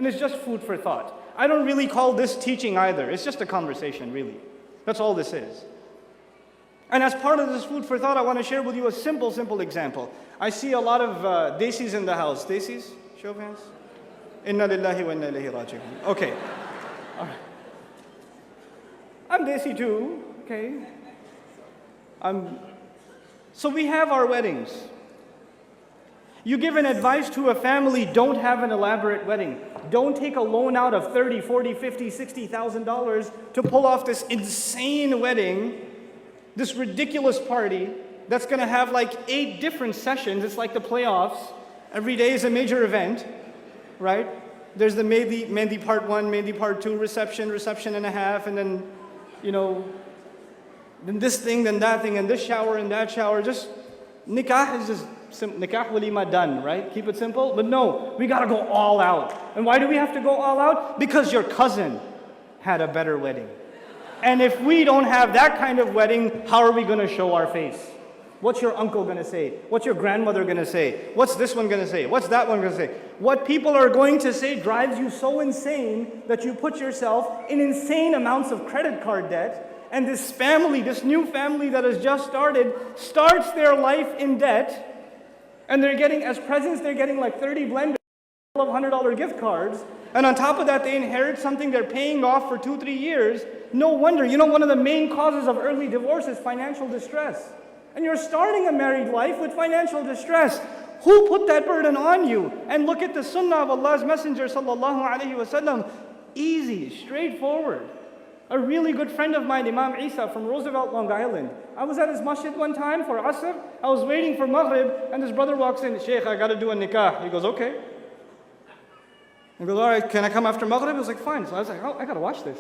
And it's just food for thought. I don't really call this teaching either. It's just a conversation, really. That's all this is. And as part of this food for thought, I want to share with you a simple example. I see a lot of Desis in the house. Desis? Show of hands. Inna lillahi wa inna ilayhi raji'un. Okay. All right. I'm Desi too. Okay. So we have our weddings. You give an advice to a family, don't have an elaborate wedding. Don't take a loan out of $30, $40, $50, $60,000 to pull off this insane wedding, this ridiculous party that's going to have like 8 different sessions. It's like the playoffs. Every day is a major event, right? There's the Mehndi part 1, Mehndi part 2, reception and a half, and then, then this thing, then that thing, and this shower and that shower. Just nikah is just nikah walima done, right? Keep it simple. But no, we got to go all out. And why do we have to go all out? Because your cousin had a better wedding. And if we don't have that kind of wedding, how are we going to show our face? What's your uncle going to say? What's your grandmother going to say? What's this one going to say? What's that one going to say? What people are going to say drives you so insane that you put yourself in insane amounts of credit card debt. And this family, this new family that has just started, starts their life in debt. And they're getting, as presents, they're getting like 30 blenders, $100 gift cards. And on top of that, they inherit something they're paying off for 2-3 years. No wonder. One of the main causes of early divorce is financial distress. And you're starting a married life with financial distress. Who put that burden on you? And look at the sunnah of Allah's Messenger sallallahu alaihi wasallam. Easy, straightforward. A really good friend of mine, Imam Isa from Roosevelt, Long Island. I was at his masjid one time for Asr. I was waiting for Maghrib, and this brother walks in. Sheikh, I got to do a nikah. He goes, okay. He goes, all right, can I come after Maghrib? I was like, fine. So I was like, oh, I got to watch this.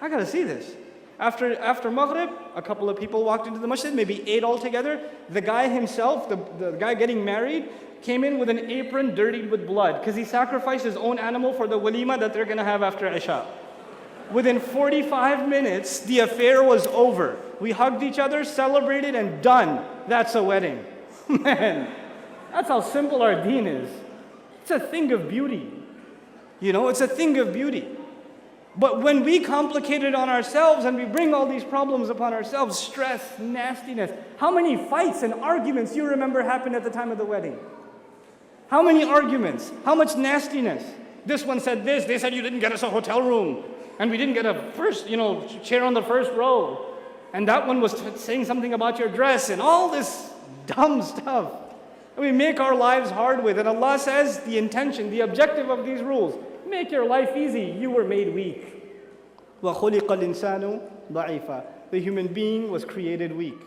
I got to see this. After Maghrib, a couple of people walked into the masjid, maybe 8 altogether. The guy himself, the guy getting married, came in with an apron dirtied with blood because he sacrificed his own animal for the walima that they're going to have after Isha. Within 45 minutes, the affair was over. We hugged each other, celebrated, and done. That's a wedding. Man, that's how simple our deen is. It's a thing of beauty. It's a thing of beauty. But when we complicate it on ourselves and we bring all these problems upon ourselves, stress, nastiness, how many fights and arguments you remember happened at the time of the wedding? How many arguments? How much nastiness? This one said this, they said you didn't get us a hotel room. And we didn't get a first, chair on the first row. And that one was saying something about your dress and all this dumb stuff. And we make our lives hard with. And Allah says the intention, the objective of these rules, make your life easy. You were made weak. وَخُلِقَ الْإِنسَانُ ضَعِيفًا. The human being was created weak.